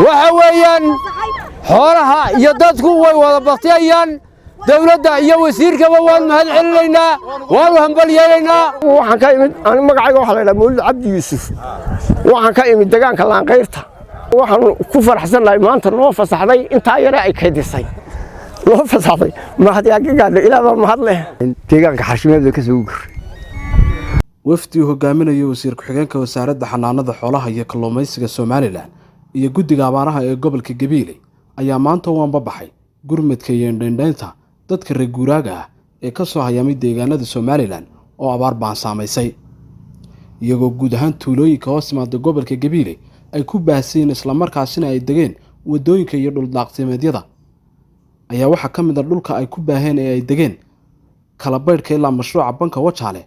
وحويان حولها يددكو ووضا بطيان دولة يا وزير كمان مهل علينا وهم بلينا waxaan ka imid aan magacayga waxa la yiraahdaa Mawlid Cabdi Yuusuf waxaan ka imid deegaanka Laanqeyrta waxaan ku faraxsanahay maanta noo fasaxday inta yar ay kaydisay noo fasaxday ma had yaa gaadho ilaa ma had leh deegaanka xashimeed ka soo guuray wafdi hogaaminayo wasiir ku-xigeenka wasaaradda xanaanada xoolaha iyo kalluumaysiga Soomaaliland iyo guddiga abaaraha ee gobolka Gabiley ayaa maanta u anbabaxay gurmadka iyo indhaynta dadka reer guuraaga ah ee ka soo hayamay deegaanada Soomaaliland oo abaar baan saameysay iyagoo guud ahaan tuulooyinka hoos yimaada gobolka Gabiley ay ku baahseen isla markaasina ay degeen wadooyinka iyo dhul daaqsimeedyada ayaa waxa ka mid ah dhulka ay ku baaheen ee ay degeen kala baydhka ilaa mashruuca banka Wajaale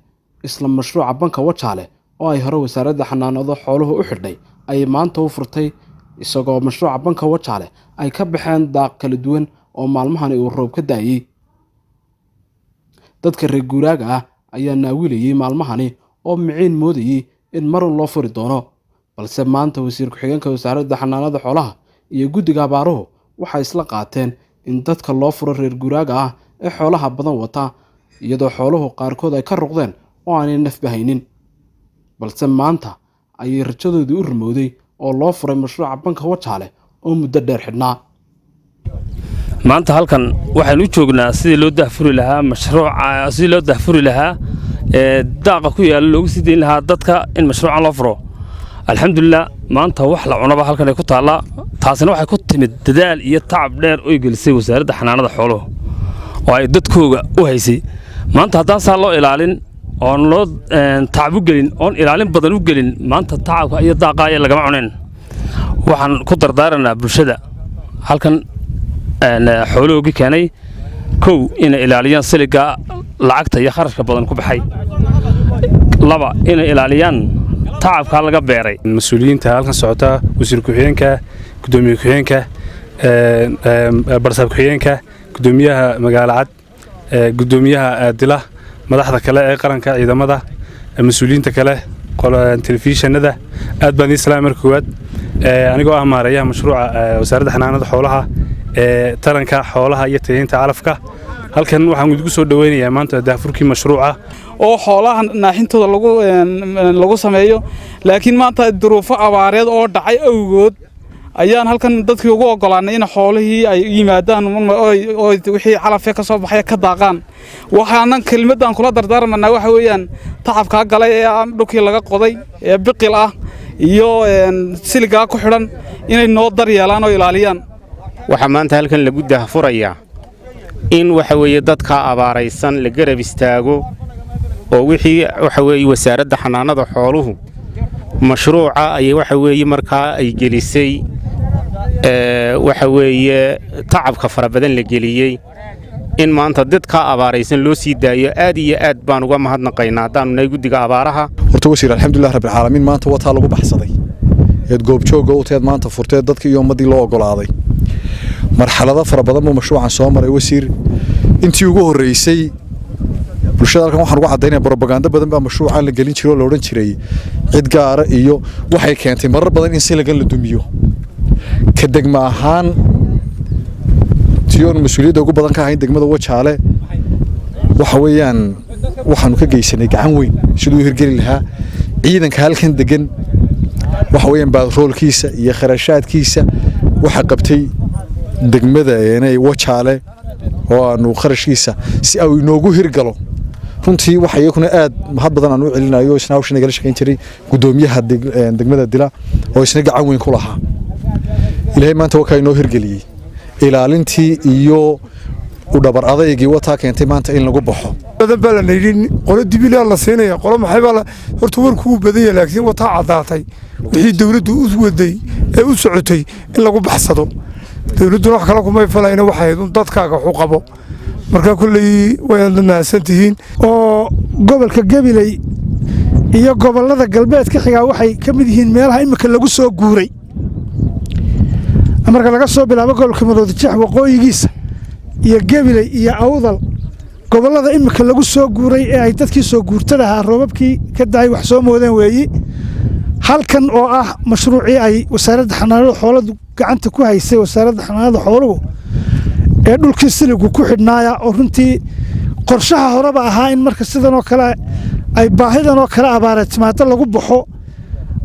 isla mashruuca banka Wajaale oo ay hore wasaaradda xanaanada xooluhu u xidhay ay maanta u furtay isagoo mashruuca banka Wajaale ay ka baxeen daaq kala duwan oo maalmahan uu roob ka daayay dadka reer guuraaga ah ayaa naawilayay maalmahani oo miciin moodayay in mar loo furi doono balse maanta wasiir ku-xigeenka wasaaradda xanaanada xoolaha iyo guddiga abaaruhu waxay isla qaateen in dadka loo furo reer guuraaga ah ee xoolaha badan wata iyadoo xooluhu qaarkood ay ka ruqdeen oo aanay nafbahaynin balse maanta ayay rajadoodii u rumowday oo loo furay mashruuca banka Wajaale oo muddo dheer xidhnaa maanta halkan waxaan u joognaa sidii loo dahfuri lahaa mashruuca sidii loo dahfuri lahaa daaqa ku yaal loogu sii deyn lahaa dadka in mashruucan loo furo alxamdulillah maanta wax la cunaba halkan ay ku taala taasina waxay ku timid dadaal iyo tacab dheer oo gelisay wasaaradda xanaanada xooluhu oo ay dadkooga u haysay maanta haddaan saa loo ilaalin oo loo tacab u gelin oo ilaalin badan u gelin maanta tacabka iyo daaqa ay laga cuneen waxaan ku dardaaranaa bulshada halkan xooluhu keenay kow in ilaaliyaan siliga lacagta iyo kharashka badan ku baxay laba in ilaaliyaan tacabka laga beeray mas'uuliyiinta halkan socota wasiir ku-xigeenka gudoomiye ku-xigeenka barsaab ku-xigeenka gudoomiyaha magaalada cad gudoomiyaha dila madaxda kale ee qaranka ciidamada mas'uuliyiinta kale telefishinada aad baan islaam markood anigoo ah maareeyaha mashruuca wasaaradda xanaanada xoolaha taranka xoolaha iyo tayeynta calafka halkan waxaan ugu soo dhaweynayaa maanta daafurkii mashruuca oo xoolaha naaxintooda lagu sameeyo laakiin maanta duruufo abaareed oo dhacay awgood ayaan halkan dadkii ugu ogolaanay in xoolihii ay yimaadaan oo wixii calafka ka soo baxay ka daaqaan waxaan kelmadan kula dardaarmanaa waxa weeyaan tacabka galay ee dhulkii laga qoday ee biqil ah iyo siliga ku xidhan inay noo daryeelaan oo ilaaliyaan waxa maanta halkan lagu dahfurayaa in waxa weeye dadka abaaraysan la garab istaago oo wixii waxa weeye wasaaradda xanaanada xooluhu mashruuca ay waxa weeye markaa ay gelisay waxa weeye tacabka fara badan la geliyay in maanta dadka abaaraysan loo sii daayo aad iyo aad baan uga mahadnaqaynaa haddaanu nahay guddiga abaaraha horta wasiir alxamdulilah rabbil caalamiin maanta wataa lagu baxsaday eed goobjooga u teed maanta furteed dadkii iyo ummadii loo ogolaaday marxalado fara badan buu mashruucan soo maray wasiir intii ugu horeysay bulshada halkan waxaan ugu caddaynaya propaganda badan baa mashruucan la gelin jiray oo la odhan jiray cid gaara iyo waxay keentay marar badan in siligan la dumiyo ka degma ahaan tiyoon mas-uuliyadda ugu badan ka ahayn degmada Wajaale waxa weeyaan waxaanu ka geysanay gacan weyn sidoo hirgeli lahaa ciidanka halkan degan waxa weeyaan baadroolkiisa iyo kharashaadkiisa waxa qabtay degmada inay Wajaale oo aanu kharashkiisa si ay inoogu hirgalo runtii waxa iyaguna aad mahad badan aan u celinayo isna hawshan naga shaqeyn jiray gudoomiyaha degmada Dila oo isna gacan weyn ku lahaa ilaahay maanta waa ka inoo hirgeliyay ilaalintii iyo u dhabar adeegii wataa keentay maanta in lagu baxo badan baa la neeyay qolo dibilaa la seenaya qolo maxay baa horta warku badan yahay laakiin wataa cadaatay wixii dawladdu u waday ee u socotay in lagu baxsado dawladdu wax kale kuma falayna waxay dadkaaga xu qabo marka kulli way naasantiheen oo gobolka Gabiley iyo gobolada galbeedka xiga waxay ka mid yihiin meelaha imika lagu soo guuray marka laga soo bilaabo gobolka Maroodijeex waqooyigiisa iyo Gabiley iyo Awdal gobolada imika lagu soo guuray ee ay dadkii soo guurtadaha roobabkii ka daay wax soo moodeen weeyi halkan oo ah mashruucii ay wasaaradda xanaanada xooluhu gacanta ku haysay wasaaradda xanaanada xooluhu ee dhulkii siligu ku xidhnaaya oo runtii qorshaha horeba ahaa in marka sidan oo kale ay baahidan oo kale abaareed timaado lagu baxo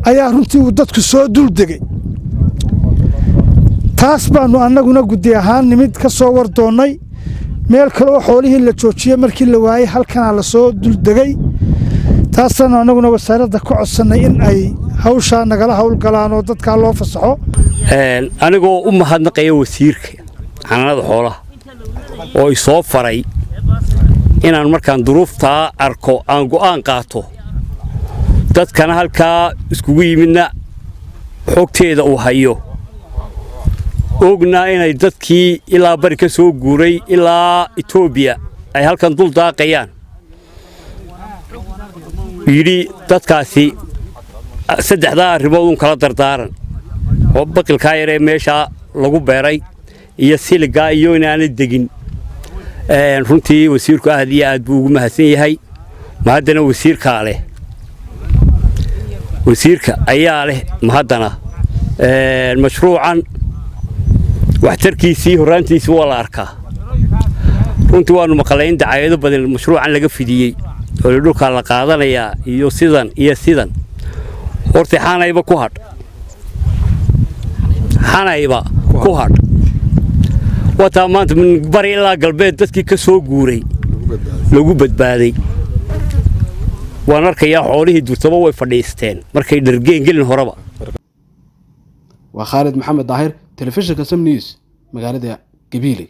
ayaa runtii uu dadku soo dul degay taas baanu annaguna guddi ahaan nimid ka soo war doonnay meel kale oo xoolihii la joojiyey markii la waayey halkanaa la soo dul degay taasana annaguna wasaaradda ka codsannay in ay hawshaa nagala howlgalaan oo dadkaa loo fasaxo anigoo u mahadnaqaya wasiirka xanaanada xoolaha oo i soo faray inaan markaan duruuftaa arko aan go'aan qaato dadkana halkaa iskugu yimidna xogteeda uu hayo ognaa inay dadkii ilaa bari ka soo guuray ilaa Itoobiya ay halkan dul daaqayaan yidhi dadkaasi saddexdaa arrimood un kala dardaaran oo baqilkaa yaree meeshaa lagu beeray iyo siligaa iyo inaanay degin runtii wasiirku aad iyo aad buu ugu mahadsan yahay mahaddana wasiirka ayaa leh mahaddana mashruucan waxtarkiisii horraantiisii waa la arkaa runtii waannu maqalay in dacaayado badan mashruucan laga fidiyey oo dhulkaa la qaadanayaa iyo sidan horta xanayba ku hadh wataa maanta bari ilaa galbeed dadkii ka soo guuray lagu badbaaday waan arkayaa xoolihii durtaba way fadhiisteen markay dhargeen gelin horeba waa Khalid Maxamed Daahir telefishinka Sam News magaalada Gabiley